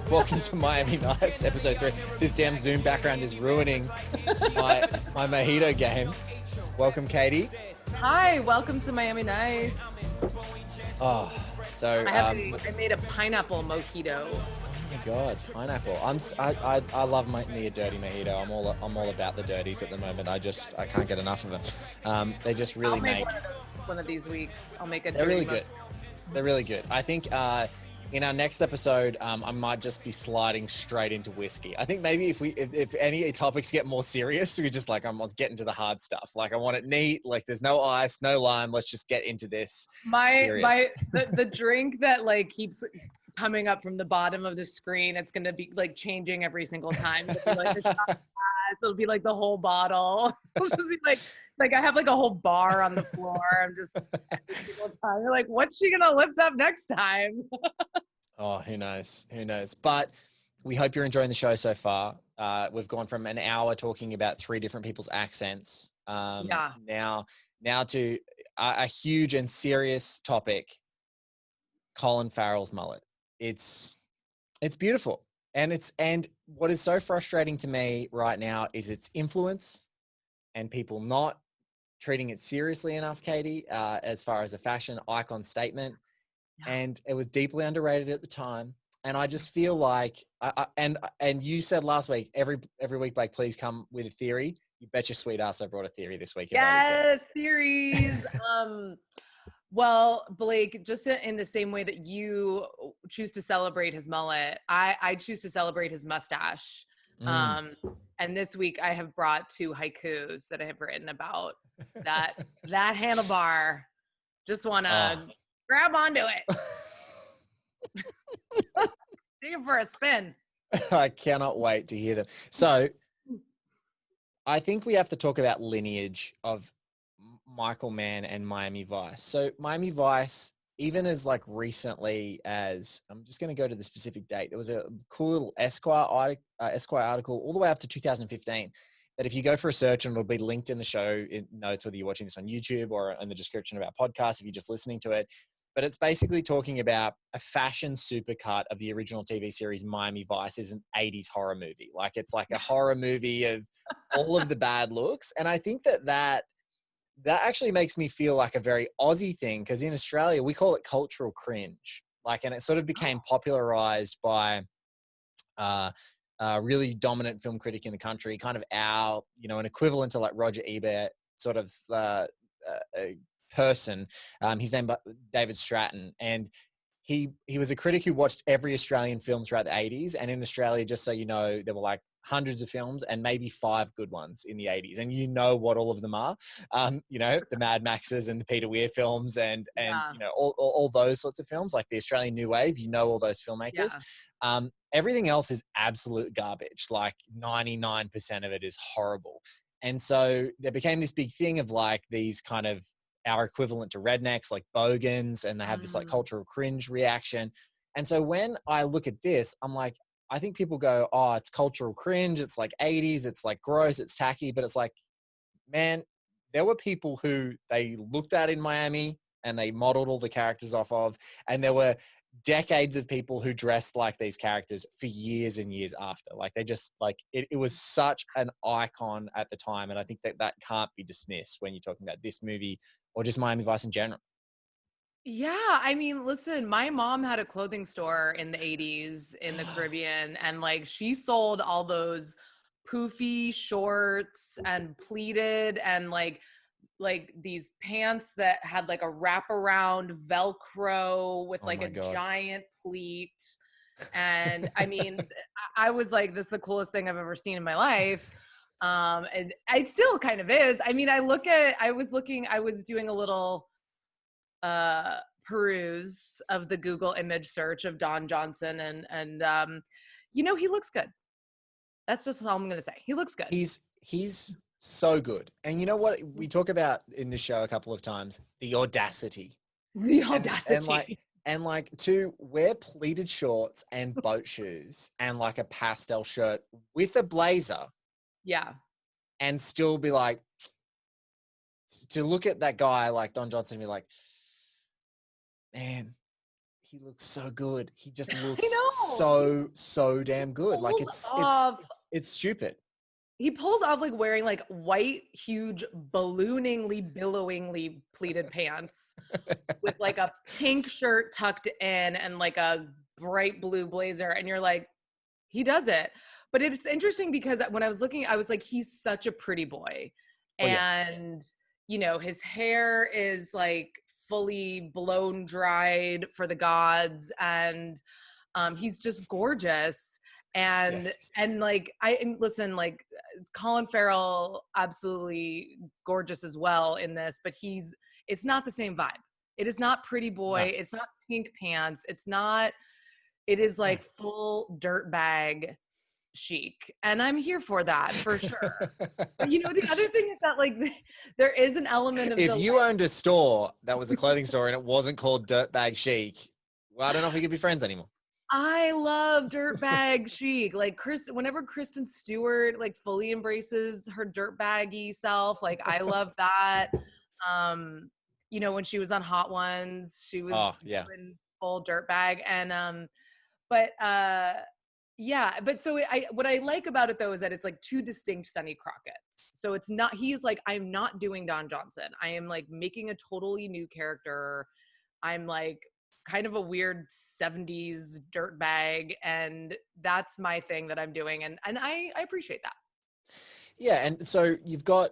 Welcome to Miami Nights, episode 3. This damn Zoom background is ruining my mojito game. Welcome, Katie. Hi, welcome to Miami Nights. Oh, so I made a pineapple mojito. Oh my god, pineapple! I love me a dirty mojito. I'm all about the dirties at the moment. I can't get enough of them. They just really I'll make one of these weeks. I'll make a. They're really good. They're really good. I think in our next episode, I might just be sliding straight into whiskey. I think maybe if any topics get more serious, we just I'm getting to the hard stuff. Like I want it neat. Like there's no ice, no lime. Let's just get into this. The drink that keeps coming up from the bottom of the screen. It's gonna be changing every single time. It'll be the whole bottle. It'll just be I have a whole bar on the floor. I'm just every single time. You're what's she gonna lift up next time? Oh, who knows? Who knows? But we hope you're enjoying the show so far. We've gone from an hour talking about 3 different people's accents. Now to a huge and serious topic, Colin Farrell's mullet. It's beautiful. And what is so frustrating to me right now is its influence and people not treating it seriously enough, Katie, as far as a fashion icon statement. Yeah. And it was deeply underrated at the time. And I just feel like, and you said last week, every week, Blake, please come with a theory. You bet your sweet ass I brought a theory this week. Yes, theories. Well, Blake, just in the same way that you choose to celebrate his mullet, I choose to celebrate his mustache. And this week I have brought 2 haikus that I have written about that handlebar. Just want to grab onto it. Take it for a spin. I cannot wait to hear them. So I think we have to talk about lineage of Michael Mann and Miami Vice. So Miami Vice, even as recently as, I'm just going to go to the specific date. There was a cool little Esquire article all the way up to 2015 that if you go for a search, and it'll be linked in the show notes, whether you're watching this on YouTube or in the description of our podcast, if you're just listening to it. But it's basically talking about a fashion supercut of the original TV series Miami Vice is an 80s horror movie. It's like a horror movie of all of the bad looks. And I think that actually makes me feel like a very Aussie thing, because in Australia, we call it cultural cringe. And it sort of became popularized by a really dominant film critic in the country, kind of an equivalent to Roger Ebert sort of person. His name David Stratton. And he was a critic who watched every Australian film throughout the 80s. And in Australia, just so you know, there were hundreds of films and maybe 5 good ones in the 80s. And you know what all of them are, the Mad Maxes and the Peter Weir films and all those sorts of films, like the Australian New Wave, all those filmmakers. Yeah. Everything else is absolute garbage. 99% of it is horrible. And so there became this big thing of these kind of our equivalent to rednecks, like bogans, and they have this cultural cringe reaction. And so when I look at this, I'm I think people go, oh, it's cultural cringe. It's 80s. It's gross. It's tacky. But it's man, there were people who they looked at in Miami and they modeled all the characters off of. And there were decades of people who dressed like these characters for years and years after. They just it was such an icon at the time. And I think that can't be dismissed when you're talking about this movie or just Miami Vice in general. Yeah, I mean, listen, my mom had a clothing store in the 80s in the Caribbean, and she sold all those poofy shorts and pleated and these pants that had a wraparound Velcro with a giant pleat. And I mean, I was this is the coolest thing I've ever seen in my life. And it still kind of is. I mean, I was doing a little peruse of the Google image search of Don Johnson, and he looks good. That's just all I'm gonna say. He looks good. He's so good. And you know what we talk about in this show a couple of times? The audacity. And to wear pleated shorts and boat shoes and a pastel shirt with a blazer. Yeah. And still be to look at that guy like Don Johnson and be man, he looks so good. He just I looks know. so damn good. Like Pulls off it's stupid. he pulls off like wearing like white, huge, ballooningly, billowingly pleated pants with like a pink shirt tucked in and like a bright blue blazer. And you're like, he does it. But it's interesting because when I was looking, I was like, he's such a pretty boy. Oh yeah. And, his hair is like fully blown dried for the gods. And he's just gorgeous. And Yes. and like listen, like Colin Farrell, absolutely gorgeous as well in this, but it's not the same vibe. It is not pretty No. boy. It's not pink pants. It is No. like full dirtbag chic. And I'm here for that for sure. But the other thing is that like there is an element of If you owned a store that was a clothing store and it wasn't called Dirtbag Chic, well, I don't know if we could be friends anymore. I love dirtbag chic. Like whenever Kristen Stewart like fully embraces her dirtbaggy self, like I love that. When she was on Hot Ones, she Oh, was yeah. doing full dirtbag. And but yeah, but so what I like about it though is that it's like two distinct Sonny Crockett's. So it's not, he's like, I'm not doing Don Johnson. I am like making a totally new character. I'm like kind of a weird 70s dirtbag, and that's my thing that I'm doing. And I appreciate that. Yeah, and so you've got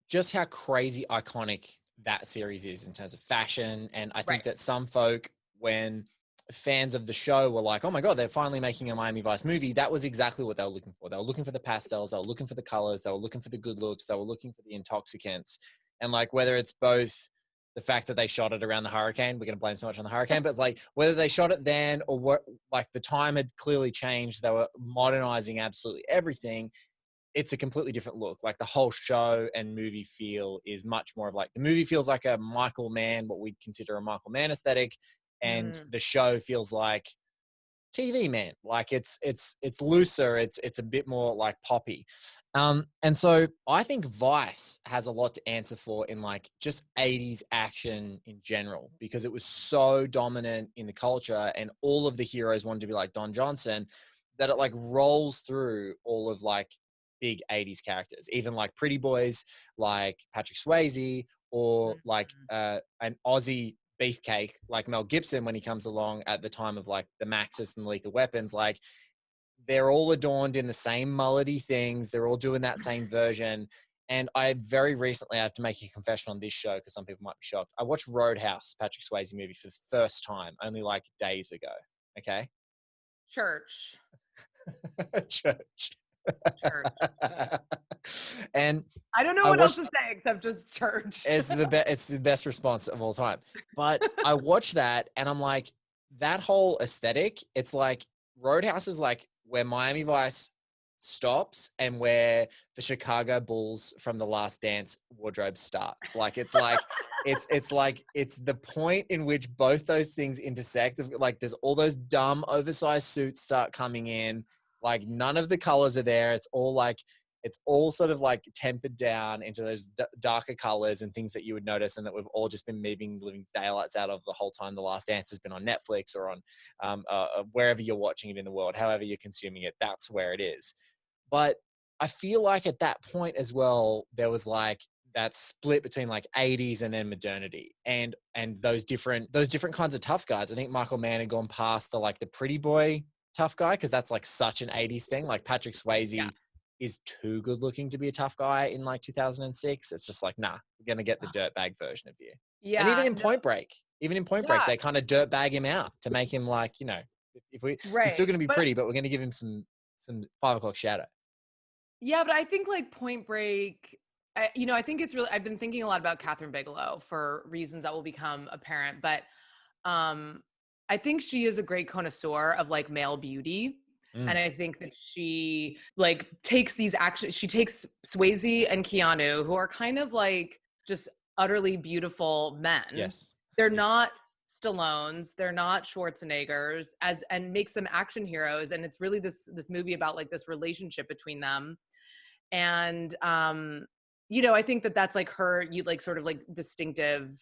just how crazy iconic that series is in terms of fashion. And I think Right. that some folk, when fans of the show were like, oh my God, they're finally making a Miami Vice movie, that was exactly what they were looking for. They were looking for the pastels, they were looking for the colors, they were looking for the good looks, they were looking for the intoxicants. And like, whether it's both the fact that they shot it around the hurricane, we're going to blame so much on the hurricane, but it's like whether they shot it then or what, like the time had clearly changed, they were modernizing absolutely everything. It's a completely different look. Like the whole show and movie feel is much more of like, the movie feels like a Michael Mann, what we'd consider a Michael Mann aesthetic. And the show feels like TV Man. Like it's looser. It's a bit more like poppy. And so I think Vice has a lot to answer for in like just 80s action in general, because it was so dominant in the culture and all of the heroes wanted to be like Don Johnson, that it like rolls through all of like big 80s characters, even like pretty boys like Patrick Swayze, or like an Aussie beefcake like Mel Gibson when he comes along at the time of like the Maxis and Lethal Weapons. Like they're all adorned in the same mullety things. They're all doing that same version. And I very recently, I have to make a confession on this show because some people might be shocked. I watched Roadhouse, Patrick Swayze movie, for the first time only like days ago. Okay. Church. Church. And I don't know what else to say except just church. It's the best response of all time. But I watched that and I'm like, that whole aesthetic, it's like Roadhouse is like where Miami Vice stops and where the Chicago Bulls from The Last Dance wardrobe starts. Like it's the point in which both those things intersect. Like there's all those dumb oversized suits start coming in. Like none of the colors are there. It's all sort of like tempered down into those darker colors and things that you would notice, and that we've all just been living daylights out of the whole time The Last Dance has been on Netflix or on wherever you're watching it in the world, however you're consuming it, that's where it is. But I feel like at that point as well, there was like that split between like 80s and then modernity, and those different kinds of tough guys. I think Michael Mann had gone past the pretty boy tough guy, because that's like such an 80s thing. Like Patrick Swayze is too good looking to be a tough guy in like 2006. It's just like, nah, we're going to get the dirtbag version of you. Yeah. And even in Point Break, they kind of dirtbag him out to make him like, if he's still going to be pretty, but we're going to give him some 5 o'clock shadow. Yeah. But I think like Point Break, I think it's really, I've been thinking a lot about Catherine Bigelow for reasons that will become apparent, but I think she is a great connoisseur of like male beauty. And I think that she like takes these actions. She takes Swayze and Keanu, who are kind of like just utterly beautiful men. Yes. They're not Stallones. They're not Schwarzeneggers, and makes them action heroes. And it's really this movie about like this relationship between them. And, I think that that's like her, sort of like distinctive,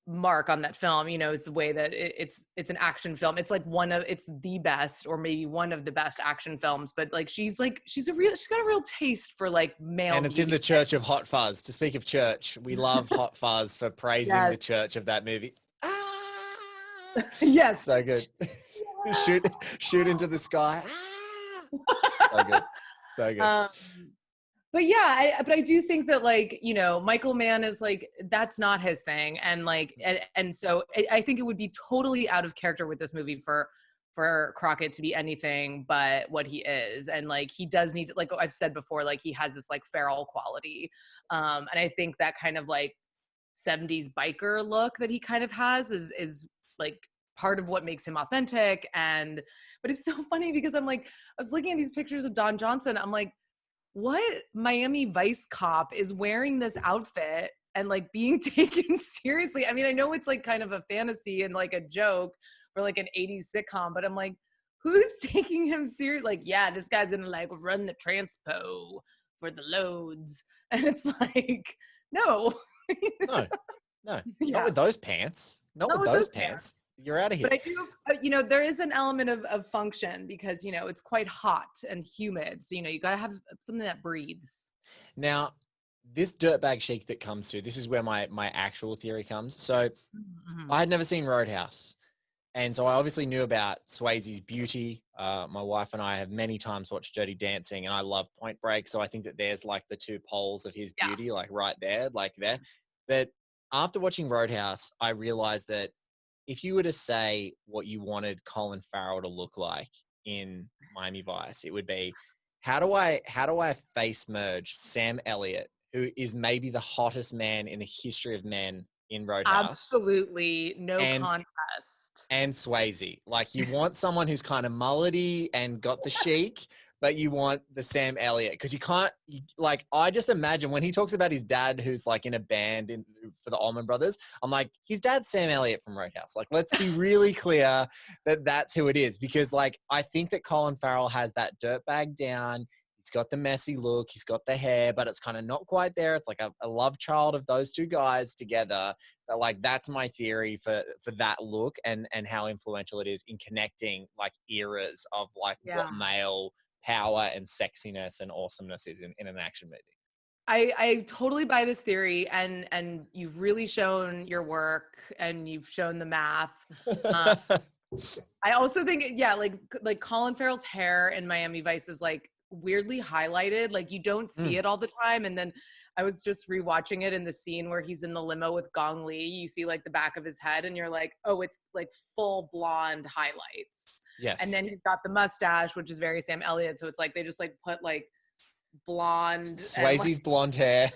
mark on that film, you know, is the way that it's an action film. It's like it's the best, or maybe one of the best action films. But like she's she's got a real taste for like male And it's in beauty. the church of Hot Fuzz. To speak of church, we love Hot Fuzz for praising Yes. the church of that movie. Ah! Yes. So good. shoot into the sky. Ah! So good. So good. Um, but yeah, but I do think that like, you know, Michael Mann is like, that's not his thing. And like, and so I think it would be totally out of character with this movie for Crockett to be anything but what he is. And like, he does need to, like I've said before, like he has this like feral quality. And I think that kind of like 70s biker look that he kind of has is like part of what makes him authentic. And, but it's so funny because I'm like, I was looking at these pictures of Don Johnson. I'm like, what Miami Vice cop is wearing this outfit and like being taken seriously? I mean, I know it's like kind of a fantasy and like a joke for like an 80s sitcom, but I'm like, who's taking him serious? Like, yeah, this guy's gonna like run the transpo for the loads. And it's like, no. No, not Yeah, with those pants. Not not with with those those pants. pants. You're out of here. But I do, you know, there is an element of function because, you know, it's quite hot and humid. So, you know, you got to have something that breathes. Now, this dirtbag chic that comes through, this is where my actual theory comes. So Mm-hmm. I had never seen Roadhouse. And so I obviously knew about Swayze's beauty. My wife and I have many times watched Dirty Dancing, and I love Point Break. So I think that there's like the two poles of his Yeah. beauty, like right there, like there. But after watching Roadhouse, I realized that if you were to say what you wanted Colin Farrell to look like in Miami Vice, it would be how do I face merge Sam Elliott, who is maybe the hottest man in the history of men in Roadhouse, Absolutely no and contest. Swayze. Like you want someone who's kind of mullety and got the chic, but you want the Sam Elliott because like I just imagine when he talks about his dad who's like in a band for the Allman Brothers, I'm like his dad's Sam Elliott from Roadhouse. Like let's be really clear that that's who it is because like I think that Colin Farrell has that dirtbag down. He's got the messy look. He's got the hair, but it's kind of not quite there. It's like a love child of those two guys together. But like that's my theory for that look and how influential it is in connecting like eras of like what male power and sexiness and awesomeness is in an action movie. I totally buy this theory, and you've really shown your work and you've shown the math. I also think, yeah, like Colin Farrell's hair in Miami Vice is like weirdly highlighted. Like you don't see it all the time. And then I was just rewatching it in the scene where he's in the limo with Gong Li. You see like the back of his head and you're like, oh, it's like full blonde highlights. Yes. And then he's got the mustache, which is very Sam Elliott. So it's like they just like put like blonde Swayze's blonde hair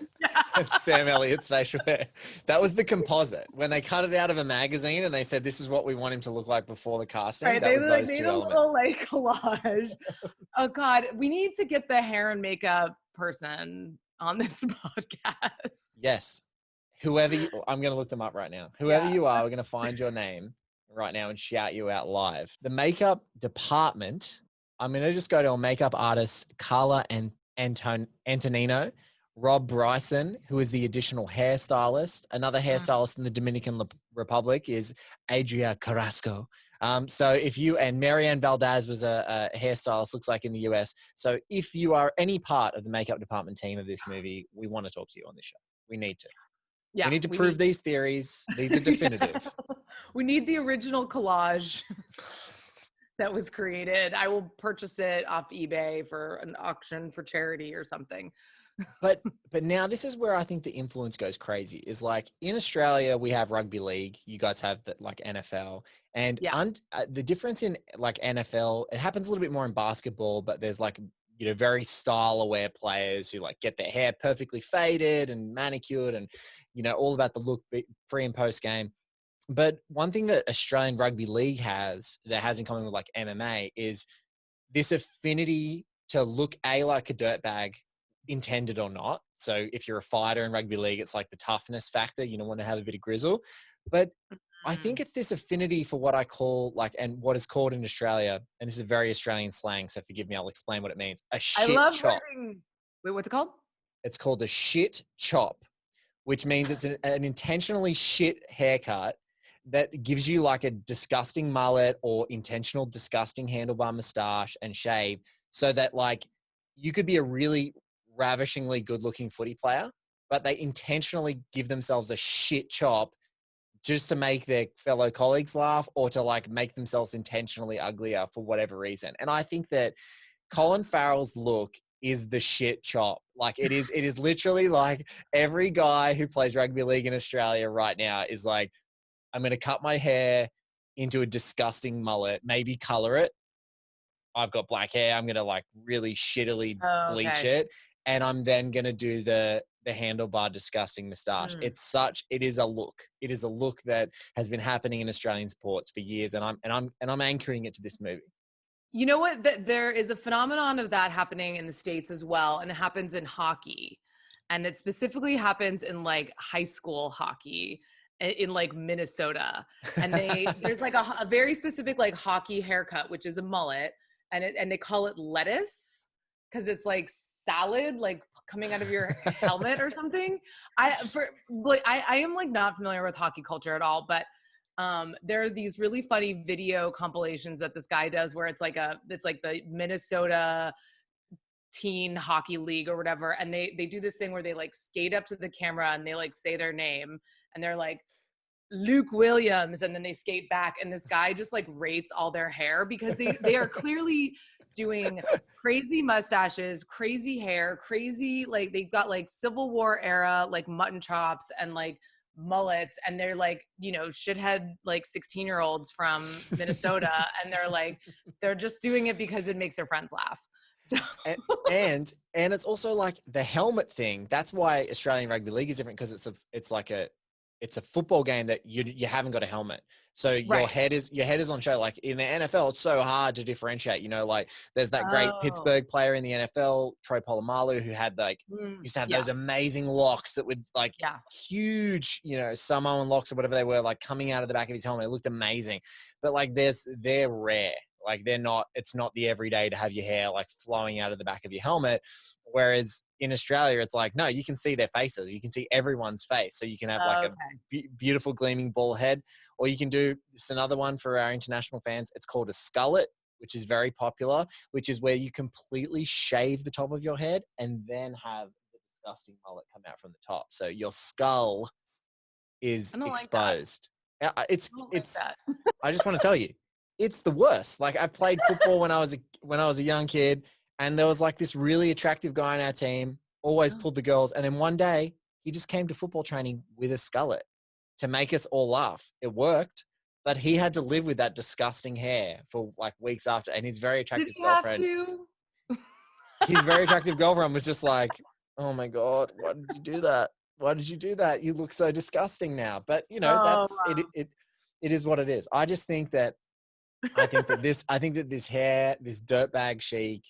and Sam Elliott's facial hair. That was the composite when they cut it out of a magazine and they said this is what we want him to look like before the casting. Right, that was like, those two elements. Little, like collage. Oh God, we need to get the hair and makeup person on this podcast. Yes, whoever I'm going to look them up right now. Whoever you are, we're going to find your name right now and shout you out live. The makeup department. I'm going to just go to a makeup artist, Carla and Antonino, Rob Bryson, who is the additional hairstylist. Another hairstylist in the Dominican Republic is Adria Carrasco. So if you, and Marianne Valdez was a hairstylist, looks like in the US. So if you are any part of the makeup department team of this movie, we want to talk to you on this show. We need to. Yeah, we need to prove these theories. These are definitive. We need the original collage that was created. I will purchase it off eBay for an auction for charity or something. but now this is where I think the influence goes crazy is like in Australia, we have rugby league. You guys have the, like NFL and the difference in like NFL, it happens a little bit more in basketball, but there's like, you know, very style aware players who like get their hair perfectly faded and manicured and, you know, all about the look pre and post game. But one thing that Australian Rugby League has that has in common with like MMA is this affinity to look like a dirtbag, intended or not. So if you're a fighter in rugby league, it's like the toughness factor. You don't want to have a bit of grizzle. But I think it's this affinity for what I call like, and what is called in Australia, and this is a very Australian slang, so forgive me, I'll explain what it means. A shit chop. Wait, what's it called? It's called a shit chop, which means it's an intentionally shit haircut that gives you like a disgusting mullet or intentional disgusting handlebar moustache and shave, so that like you could be a really ravishingly good looking footy player, but they intentionally give themselves a shit chop just to make their fellow colleagues laugh or to like make themselves intentionally uglier for whatever reason. And I think that Colin Farrell's look is the shit chop. Like it is literally like every guy who plays rugby league in Australia right now is like, I'm going to cut my hair into a disgusting mullet, maybe color it. I've got black hair. I'm going to like really shittily Oh, bleach okay. it. And I'm then going to do the handlebar disgusting moustache. It is a look. It is a look that has been happening in Australian sports for years. And I'm anchoring it to this movie. You know what? There is a phenomenon of that happening in the States as well, and it happens in hockey. And it specifically happens in like high school hockey in like Minnesota. And there's like a very specific like hockey haircut, which is a mullet, and they call it lettuce because it's like salad like coming out of your helmet or something. I am like not familiar with hockey culture at all, but there are these really funny video compilations that this guy does where it's like the Minnesota teen hockey league or whatever, and they do this thing where they like skate up to the camera and they like say their name and they're like Luke Williams, and then they skate back and this guy just like rates all their hair because they are clearly doing crazy mustaches, crazy hair, crazy, like they've got like Civil War era like mutton chops and like mullets, and they're like, you know, shithead like 16-year-olds from Minnesota, and they're just doing it because it makes their friends laugh. So and it's also like the helmet thing. That's why Australian Rugby League is different, because it's a football game that you haven't got a helmet. So your right. head is on show. Like in the NFL, it's so hard to differentiate. You know, like there's that great Oh, Pittsburgh player in the NFL, Troy Polamalu, who had like used to have those yes. amazing locks that would like Yeah. huge, you know, Samoan locks or whatever they were, like coming out of the back of his helmet. It looked amazing. But like they're rare. Like it's not the everyday to have your hair like flowing out of the back of your helmet. Whereas in Australia, it's like, no, you can see their faces. You can see everyone's face. So you can have like a Okay. beautiful gleaming ball head, or you can do this another one for our international fans. It's called a skullet, which is very popular, which is where you completely shave the top of your head and then have the disgusting mullet come out from the top. So your skull is I don't like that. exposed. I don't like that. I just want to tell you, it's the worst. Like I played football when I was a young kid, and there was like this really attractive guy on our team, always pulled the girls. And then one day he just came to football training with a skullet to make us all laugh. It worked, but he had to live with that disgusting hair for like weeks after. And his very Did attractive you have girlfriend, to? his very attractive girlfriend was just like, oh my God, why did you do that? Why did you do that? You look so disgusting now. But you know, Oh, that's wow. it is what it is. I think that this hair, this dirtbag chic,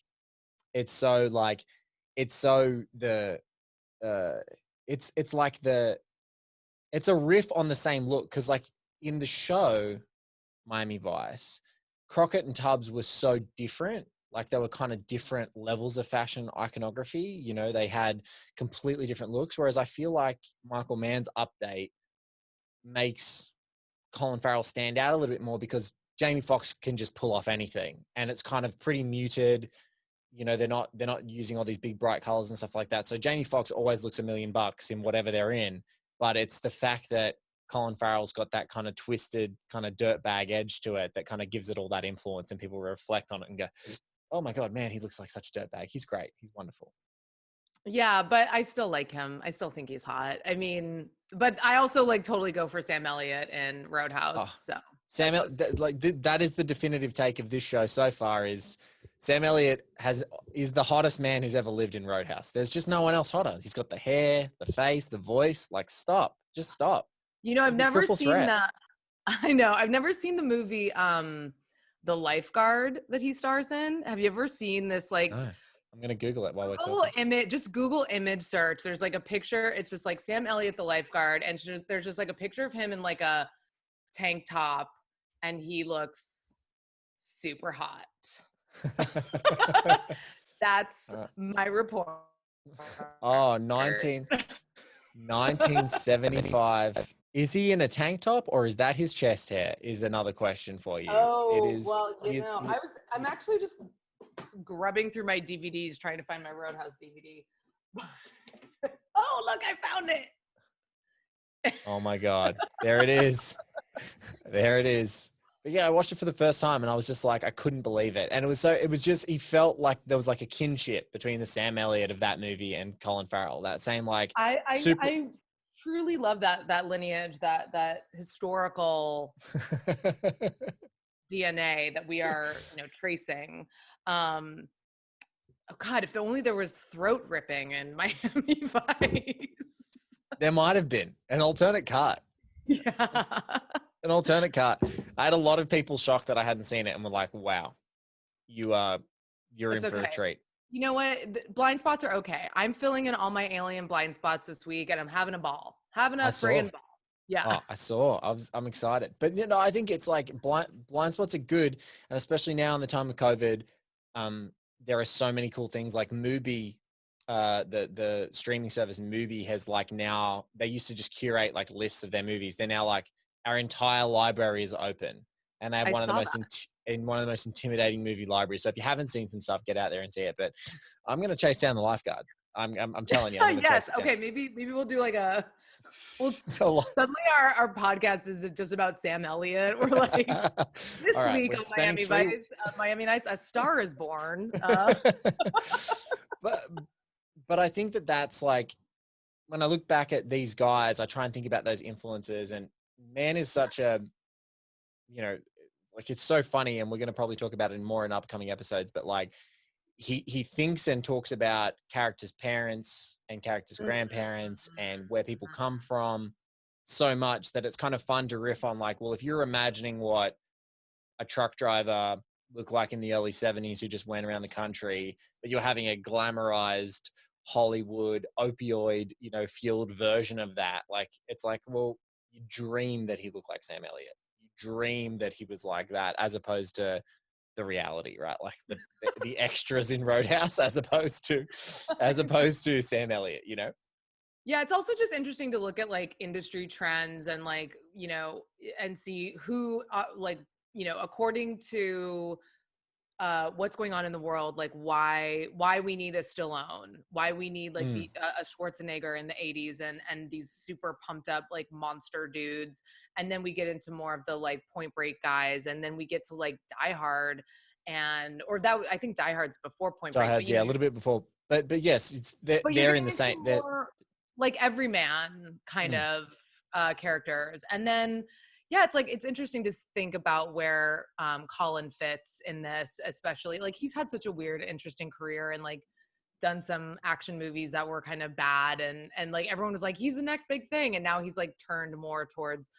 it's so like, it's so the, uh, it's like it's a riff on the same look. Cause like in the show, Miami Vice, Crockett and Tubbs were so different. Like they were kind of different levels of fashion iconography. You know, they had completely different looks. Whereas I feel like Michael Mann's update makes Colin Farrell stand out a little bit more, because Jamie Foxx can just pull off anything, and it's kind of pretty muted. You know, they're not using all these big bright colors and stuff like that. So Jamie Foxx always looks $1,000,000 in whatever they're in, but it's the fact that Colin Farrell's got that kind of twisted, kind of dirtbag edge to it that kind of gives it all that influence, and people reflect on it and go, "Oh my God, man, he looks like such a dirtbag. He's great. He's wonderful." Yeah, but I still like him. I still think he's hot. I mean, but I also like totally go for Sam Elliott in Roadhouse. Oh, So that's just that is the definitive take of this show so far. Is Sam Elliott is the hottest man who's ever lived in Roadhouse. There's just no one else hotter. He's got the hair, the face, the voice. Like, stop, just stop. I've He's a never triple seen threat. the I know. I've never seen the movie The Lifeguard that he stars in. Have you ever seen this No, like I'm gonna Google it while we're Google talking. image, just Google image search. There's like a picture. It's just like Sam Elliott, the lifeguard, and there's just like a picture of him in like a tank top, and he looks super hot. That's Uh, my report. oh, 19. 1975. Is he in a tank top or is that his chest hair? Is another question for you. It Oh, is. well, I'm actually just grubbing through my DVDs trying to find my Roadhouse DVD. Oh, look, I found it. Oh my God. There it is. There it is. But yeah, I watched it for the first time and I was just like, I couldn't believe it. And it was just, he felt like there was like a kinship between the Sam Elliott of that movie and Colin Farrell. That same like super. I truly love that lineage, that historical DNA that we are, tracing. Oh God, if only there was throat ripping in Miami Vice. There might have been an alternate cut. Yeah. An alternate cut. I had a lot of people shocked that I hadn't seen it and were like, wow, you're That's in for okay. a treat. You know what? Blind spots are okay. I'm filling in all my alien blind spots this week and I'm having a ball. Having a friggin' ball. Yeah. Oh, I saw. I'm excited. But I think it's like blind spots are good, and especially now in the time of COVID, there are so many cool things like Mubi. The streaming service Mubi has like now, they used to just curate like lists of their movies. They're now like, our entire library is open, and they have one of the most intimidating movie libraries. So if you haven't seen some stuff, get out there and see it. But I'm gonna chase down The Lifeguard. I'm telling you. I'm yes. Okay. Maybe we'll do like a. Well, suddenly our podcast is just about Sam Elliott. We're like, this week on Miami Vice, a star is born. But I think that's like, when I look back at these guys, I try and think about those influences, and man is such a, like, it's so funny, and we're going to probably talk about it more in upcoming episodes, but like, he thinks and talks about characters' parents and characters' grandparents and where people come from so much that it's kind of fun to riff on, like, well, if you're imagining what a truck driver looked like in the early 70s who just went around the country, but you're having a glamorized Hollywood opioid, fueled version of that. Like, it's like, well, you dream that he looked like Sam Elliott. You dream that he was like that, as opposed to the reality, right? Like the extras in Roadhouse, as opposed to Sam Elliott, Yeah, it's also just interesting to look at like industry trends and like, and see who according to what's going on in the world, like why we need a Stallone, why we need like a Schwarzenegger in the 80s and these super pumped up like monster dudes, and then we get into more of the like Point Break guys, and then we get to like Die Hard, I think Die Hard's before Point Break. Die Hard's, a little bit before, but yes, they're in the same. Like everyman kind of characters, and then. Yeah, it's interesting to think about where Colin fits in this, especially like he's had such a weird, interesting career and like done some action movies that were kind of bad, and like everyone was like, he's the next big thing, and now he's like turned more towards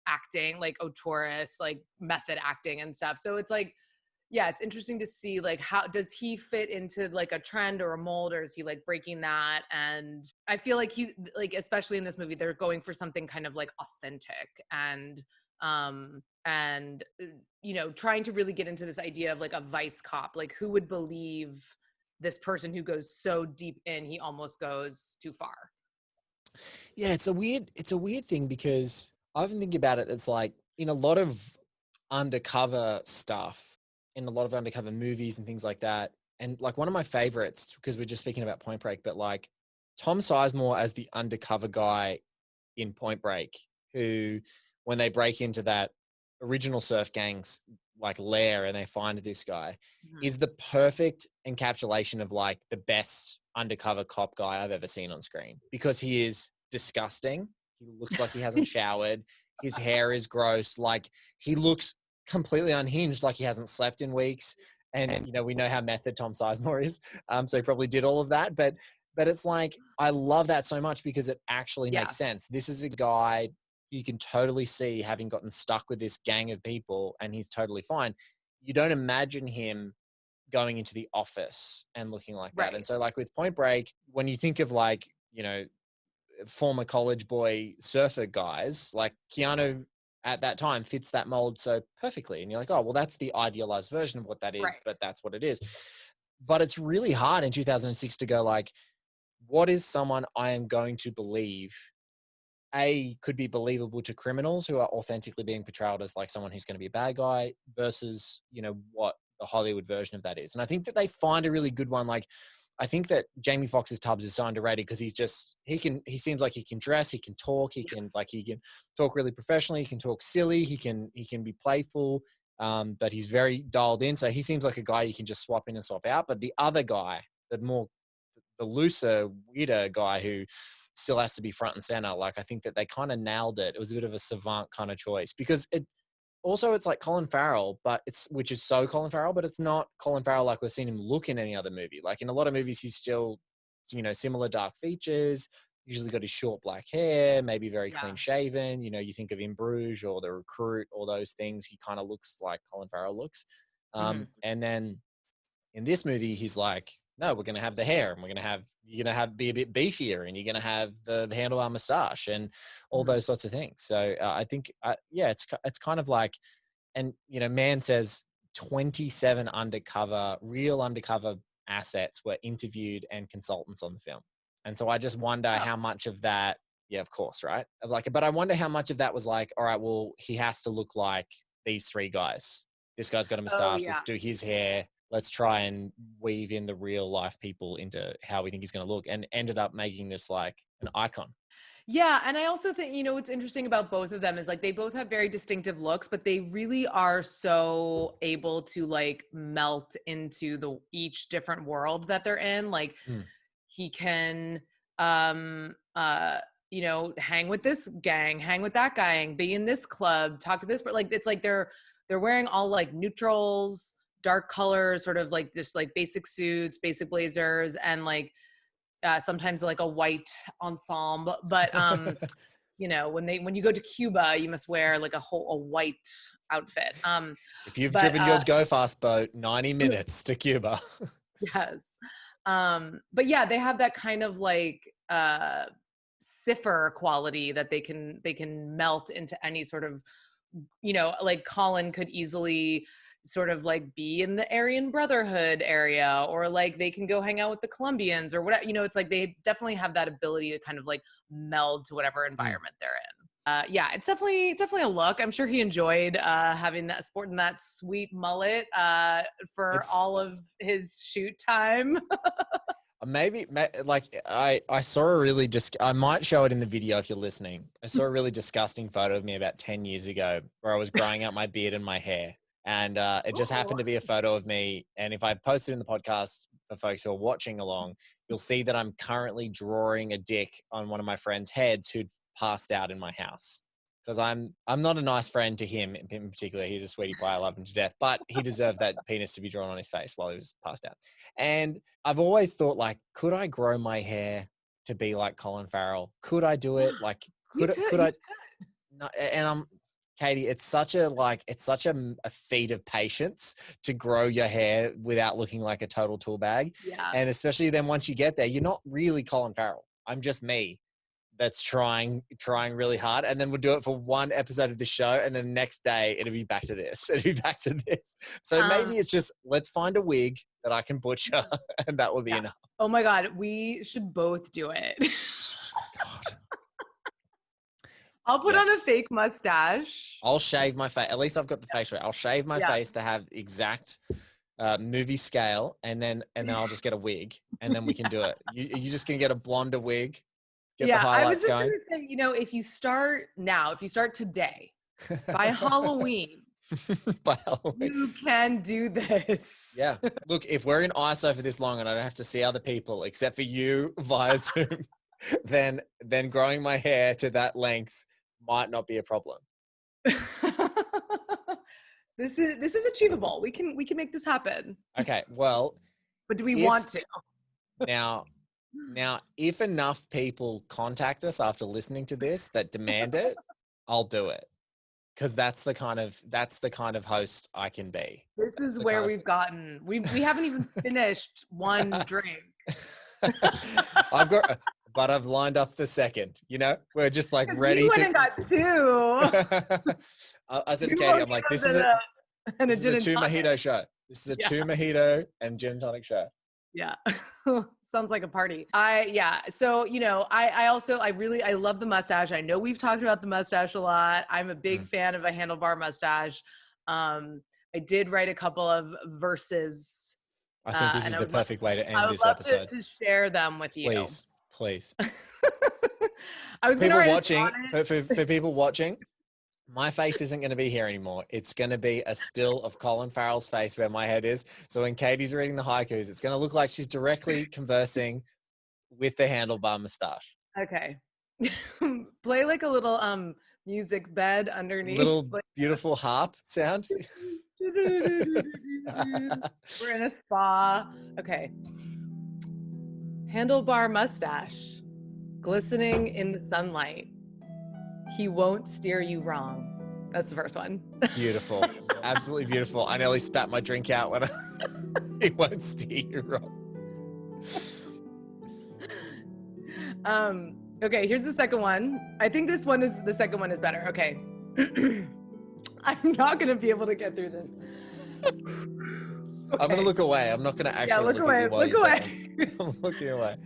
acting, like auteurist, like method acting and stuff. So it's like, yeah, it's interesting to see like how does he fit into like a trend or a mold, or is he like breaking that? And I feel like he, like, especially in this movie, they're going for something kind of like authentic and trying to really get into this idea of like a vice cop, like who would believe this person who goes so deep in, he almost goes too far. Yeah, it's a weird thing, because I've been thinking about it. It's like in a lot of undercover stuff, in a lot of undercover movies and things like that. And like one of my favorites, because we're just speaking about Point Break, but like Tom Sizemore as the undercover guy in Point Break, who, when they break into that original surf gang's like lair and they find this guy, is the perfect encapsulation of like the best undercover cop guy I've ever seen on screen, because he is disgusting. He looks like he hasn't showered. His hair is gross. Like, he looks completely unhinged, like he hasn't slept in weeks. And, we know how method Tom Sizemore is. So he probably did all of that. But it's like, I love that so much because it actually makes sense. This is a guy you can totally see having gotten stuck with this gang of people, and he's totally fine. You don't imagine him going into the office and looking like that. And so like with Point Break, when you think of like, former college boy surfer guys, like Keanu at that time fits that mold so perfectly. And you're like, oh, well, that's the idealized version of what that is, but that's what it is. But it's really hard in 2006 to go like, what is someone I am going to believe could be believable to criminals who are authentically being portrayed as like someone who's going to be a bad guy versus, what the Hollywood version of that is. And I think that they find a really good one. Like, I think that Jamie Foxx's Tubbs is so underrated because he seems like he can dress, he can talk, he can talk really professionally, he can talk silly, he can be playful, but he's very dialed in. So he seems like a guy you can just swap in and swap out. But the other guy, the looser, weirder guy who still has to be front and center. Like, I think that they kind of nailed it. It was a bit of a savant kind of choice because it's like Colin Farrell, which is so Colin Farrell, but it's not Colin Farrell like we've seen him look in any other movie. Like in a lot of movies, he's still, similar dark features, usually got his short black hair, maybe very clean shaven. You think of In Bruges or The Recruit, all those things. He kind of looks like Colin Farrell looks. And then in this movie, he's like, no, we're going to have the hair and you're going to be a bit beefier and you're going to have the handlebar moustache and all those sorts of things. So I think, it's kind of like, and, Mann says 27 real undercover assets were interviewed and consultants on the film. And so I just wonder how much of that, yeah, of course, right? But I wonder how much of that was like, all right, well, he has to look like these three guys. This guy's got a moustache. Let's do his hair. Let's try and weave in the real life people into how we think he's going to look, and ended up making this like an icon. Yeah. And I also think, what's interesting about both of them is like they both have very distinctive looks, but they really are so able to like melt into each different world that they're in. Like he can, hang with this gang, hang with that gang, be in this club, talk to this, but like, it's like they're wearing all like neutrals, dark colors, sort of like just like basic suits, basic blazers, and like sometimes like a white ensemble. But when you go to Cuba, you must wear like a white outfit. If you've driven your Go Fast boat 90 minutes to Cuba. Yes. But yeah, they have that kind of like cipher quality that they can melt into any sort of, like Colin could easily sort of like be in the Aryan Brotherhood area, or like they can go hang out with the Colombians or whatever. It's like they definitely have that ability to kind of like meld to whatever environment they're in. It's definitely a look. I'm sure he enjoyed sporting that sweet mullet for all of his shoot time. Maybe like I saw a really I might show it in the video if you're listening. I saw a really disgusting photo of me about 10 years ago where I was growing out my beard and my hair. And it just happened to be a photo of me. And if I post it in the podcast for folks who are watching along, you'll see that I'm currently drawing a dick on one of my friend's heads who'd passed out in my house. Because I'm not a nice friend to him in particular. He's a sweetie pie. I love him to death. But he deserved that penis to be drawn on his face while he was passed out. And I've always thought, like, could I grow my hair to be like Colin Farrell? Could I do it? Like, could I? No, and Katie, it's such a feat of patience to grow your hair without looking like a total tool bag. Yeah. And especially then once you get there, you're not really Colin Farrell. I'm just me that's trying really hard. And then we'll do it for one episode of the show. And then the next day it'll be back to this. So maybe it's just, let's find a wig that I can butcher and that will be enough. Oh my God. We should both do it. God. I'll put on a fake mustache. I'll shave my face. At least I've got the face right. I'll shave my face to have exact movie scale, and then I'll just get a wig, and then we can do it. You just gonna get a blonder wig. Get the highlights I was just going. gonna say, if you start today, by Halloween, you can do this. Yeah. Look, if we're in ISO for this long and I don't have to see other people except for you via Zoom, then growing my hair to that length might not be a problem. This is achievable. We can make this happen. Okay. Well, but do we want to? Now, if enough people contact us after listening to this that demand it, I'll do it. Because that's the kind of host I can be. This is where we've gotten. We haven't even finished one drink. I've lined up the second. We're just like ready to. You got two. I said to Katie, I'm like, this is a 2 mojito show. This is a 2 mojito and gin and tonic show. Yeah. Sounds like a party. So, I love the mustache. I know we've talked about the mustache a lot. I'm a big fan of a handlebar mustache. I did write a couple of verses. I think this is and the perfect way to I end would this love episode. to share them with you. Please. I was going to People write watching, a for people watching, my face isn't going to be here anymore. It's going to be a still of Colin Farrell's face where my head is. So when Katie's reading the haikus, it's going to look like she's directly conversing with the handlebar moustache. Okay. Play like a little music bed underneath. Little beautiful harp sound. We're in a spa. Okay. Handlebar mustache, glistening in the sunlight. He won't steer you wrong. That's the first one. Beautiful. Absolutely beautiful. I nearly spat my drink out when he won't steer you wrong. Okay, here's the second one. I think the second one is better. Okay. I'm not going to be able to get through this. Okay. I'm going to look away. I'm not going to actually look away. At you while you say it. I'm looking away.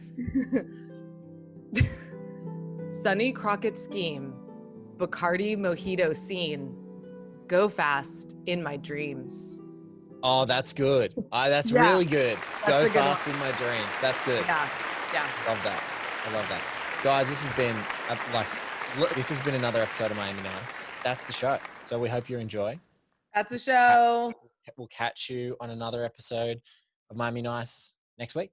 Sonny Crockett scheme. Bacardi mojito scene. Go fast in my dreams. Oh, that's good. That's really good. Go fast in my dreams. That's good. Yeah. Love that. I love that. Guys, this has been another episode of Miami Nice. That's the show. So we hope you enjoy. That's the show. We'll catch you on another episode of Miami Nice next week.